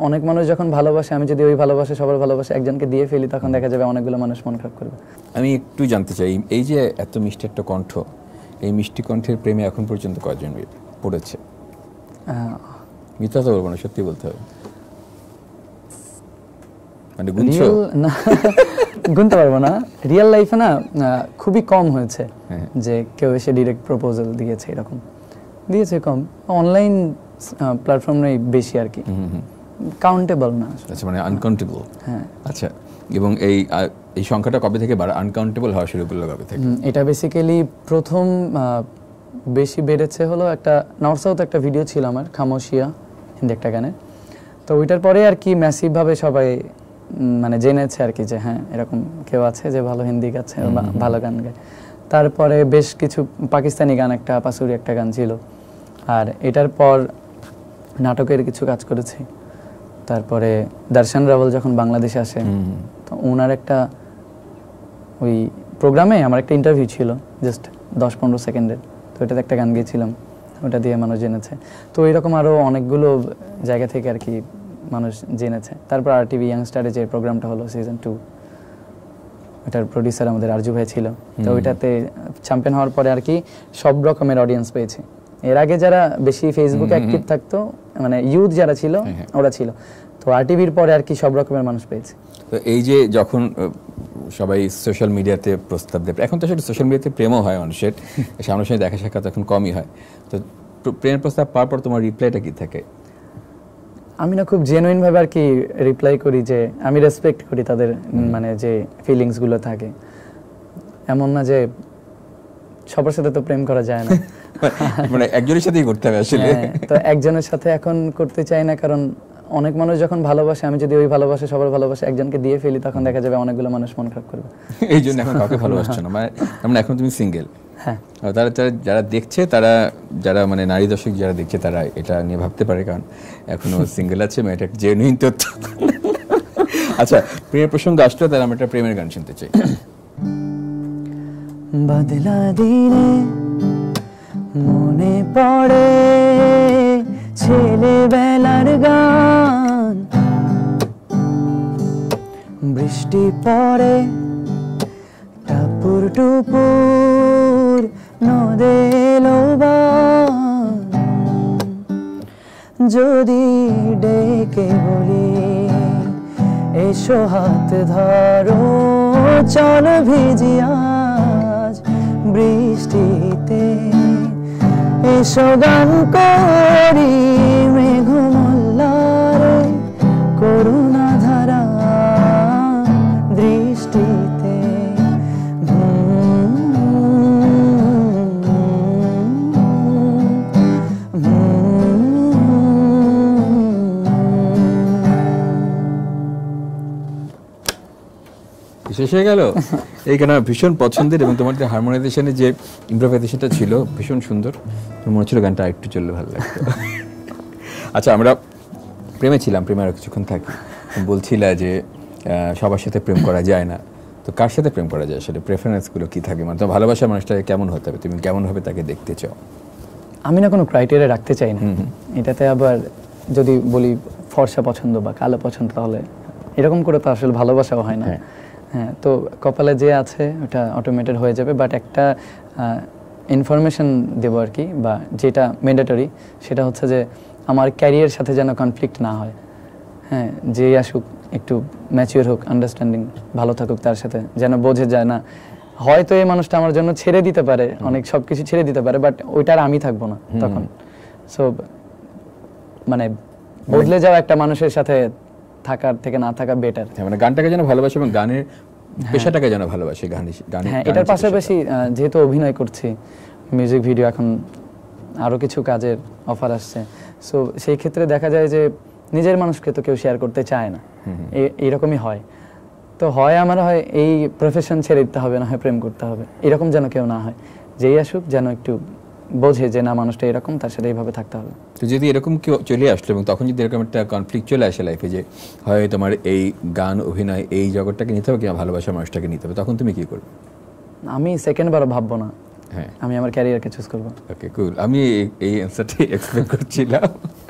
অনেক মানুষ যখন ভালোবাসে, আমি যদি ওই ভালোবাসে সবার ভালোবাসে একজনকে দিয়ে ফেলি, তখন দেখা যাবে অনেকগুলো মানুষ মন খারাপ করবে। আমি একটু জানতে চাই, এই যে এত মিষ্টি একটা কণ্ঠ, এই মিষ্টি কণ্ঠের প্রেমে এখন পর্যন্ত কয়জন পড়েছে? মিথ্যা তো বলবো না, সত্যি বলতে হবে। মানে গুনছো না, গুনতে পারবো না। রিয়েল লাইফে না খুবই কম হয়েছে যে কেউ এসে ডিরেক্ট প্রপোজাল দিয়েছে, এরকম দিয়েছে কম। অনলাইন প্ল্যাটফর্মে বেশি আর কি, কাউন্টেবল না। আচ্ছা, মানে আনকাউন্টেবল। হ্যাঁ। আচ্ছা, এবং এই সংখ্যাটা কবে থেকে আনকাউন্টেবল হওয়া শুরু করলো কবে থেকে? এটা বেসিক্যালি প্রথম বেশি বেড়েছে হলো একটা নর্থ সাউথ একটা ভিডিও ছিল আমার, খামোশিয়া, হিন্দি একটা গানের। তো ওইটার পরে আর কি ম্যাসিভভাবে সবাই মানে জেনেছে আর কি যে হ্যাঁ এরকম কেউ আছে যে ভালো হিন্দি গাচ্ছে, ভালো গান গায়। তারপরে বেশ কিছু পাকিস্তানি গান, একটা পাসুরি একটা গান ছিল। আর এটার পর নাটকের কিছু কাজ করেছি। তারপরে দর্শন রাওয়াল যখন বাংলাদেশে আসে, তো ওনার একটা ওই প্রোগ্রামে আমার একটা ইন্টারভিউ ছিল জাস্ট 10-15 সেকেন্ডের, তো এটাতে একটা গান গিয়েছিলাম, ওটা দিয়ে মানুষ জেনেছে। তো এরকম আরও অনেকগুলো জায়গা থেকে আর কি মানুষ জেনেছে। তারপর RTV ইয়াংস্টারে যে প্রোগ্রামটা হলো সিজন 2, ওটার প্রডিউসার আমাদের আরজু ভাই ছিল। তো ওইটাতে চ্যাম্পিয়ন হওয়ার পরে আর কি সব রকমের অডিয়েন্স পেয়েছি। এর আগে যারা বেশি ফেসবুকে অ্যাক্টিভ থাকতো, মানে ইউথ যারা ছিল ওরা ছিল, তো RTVর পরে আর কি সব রকমের মানুষ পেয়েছে। তো এই যে যখন সবাই সোশ্যাল মিডিয়াতে প্রস্তাব দেয়, এখন তো আসলে সোশ্যাল মিডিয়াতে প্রেমও হয় মানুষের, সামনাসামনি দেখা সাক্ষাৎ এখন কমই হয়, তো প্রেমের প্রস্তাব পাওয়ার পর তোমার রিপ্লাইটা কি থাকে? আমি না খুব জেনুইন ভাবে আর কি রিপ্লাই করি, যে আমি রেসপেক্ট করি তাদের মানে যে ফিলিংসগুলো থাকে। এমন না যে সবার সাথে তো প্রেম করা যায় না, মানে একজনের সাথেই করতে হবে আসলে। তো একজনের সাথে এখন করতে চাই না, কারণ অনেক মানুষ যখন ভালোবাসে, আমি যদি ওই ভালোবাসে সবার ভালোবাসে একজনকে দিয়ে ফেলি, তখন দেখা যাবে অনেকগুলো মানুষ মন খারাপ করবে। এই জন্য এখন কাউকে ভালোবাসছো না, মানে এখন তুমি সিঙ্গেল। হ্যাঁ, তারা যারা দেখছে, যারা মানে নারী দর্শক যারা দেখছে, তারা এটা নিয়ে ভাবতে পারে, কারণ এখনো সিঙ্গেল আছে, এটা জেনুইন তথ্য। আচ্ছা, প্রেমের প্রসঙ্গ আসলে তাহলে আমরা একটা প্রেমের গান শুনতে চাই। বদলা দিনে মনে পড়ে ছেলেবেলার গান, বৃষ্টি পড়ে টাপুর টুপুর নদে লোবান, যদি ডেকে বলি এসো হাত ধরো চল ভিজি আজ বৃষ্টিতে, এসো গান করি মেঘমল্লারে করুণা ধারা দৃষ্টিতে। শেষ হয়ে গেল। এই গান ভীষণ পছন্দের, এবং তোমার যে হারমোনাইজেশনে যে ইমপ্রোভাইজেশনটা ছিল ভীষণ সুন্দর। মনে হচ্ছিল গানটা একটু চললে ভালো লাগতো। আচ্ছা, আমরা প্রেমে ছিলাম, প্রেমে আরো কিছুক্ষণ থাকি। বলছিলা যে সবার সাথে প্রেম করা যায় না, তো কার সাথে প্রেম করা যায় আসলে? প্রেফারেন্সগুলো কি থাকে? মানে তোমার ভালোবাসার মানুষটাকে কেমন হতে হবে, তুমি কেমন ভাবে তাকে দেখতে চাও? আমি না কোনো ক্রাইটেরিয়া রাখতে চাই না এটাতে। আবার যদি বলি ফর্সা পছন্দ বা কালো পছন্দ, তাহলে এরকম করে তো আসলে ভালোবাসাও হয় না। হ্যাঁ, তো কপালে যে আছে ওটা অটোমেটেড হয়ে যাবে। বাট একটা ইনফরমেশন দেবো আর কি, বা যেটা ম্যান্ডেটরি, সেটা হচ্ছে যে আমার ক্যারিয়ার সাথে যেন কনফ্লিক্ট না হয়। হ্যাঁ, যেই আসুক একটু ম্যাচিওর হোক, আন্ডারস্ট্যান্ডিং ভালো থাকুক, তার সাথে যেন বোঝে যায় না হয়তো এই মানুষটা আমার জন্য ছেড়ে দিতে পারে, অনেক সবকিছু ছেড়ে দিতে পারে, বাট ওইটার আমি থাকবো না তখন। সো মানে বদলে যাওয়া একটা মানুষের সাথে থাকার থেকে না থাকা বেটার। মানে গানটাকে যেন ভালোবাসে এবং গানের পেশাটাকে যেন ভালোবাসে। হ্যাঁ, এটার পাশাপাশি যেহেতু অভিনয় করছি, মিউজিক ভিডিও, এখন আরও কিছু কাজের অফার আসছে, সো সেই ক্ষেত্রে দেখা যায় যে নিজের মানুষকে তো কেউ শেয়ার করতে চায় না, এইরকমই হয়। তো হয় আমার হয় এই প্রফেশন ছেড়ে দিতে হবে, না হয় প্রেম করতে হবে, এরকম যেন কেউ না হয়। যেই আসুক যেন একটু বোঝে যে না মানুষটা এরকম, তার সাথে এইভাবে থাকতে হবে। তো যদি এরকম কেউ চলে আসলো এবং তখন যদি এরকম একটা কনফ্লিক্ট চলে আসে লাইফে, যে হয় তোমার এই গান অভিনয় এই জগৎটাকে নিতে হবে কিংবা ভালোবাসার মানুষটাকে নিতে হবে, তখন তুমি কি করবে? আমি সেকেন্ডবারও ভাববো না, হ্যাঁ, আমি আমার ক্যারিয়ারকে চুজ করবো। ওকে, কুল। আমি এই অ্যান্সারটি এক্সপেক্ট করছিলাম।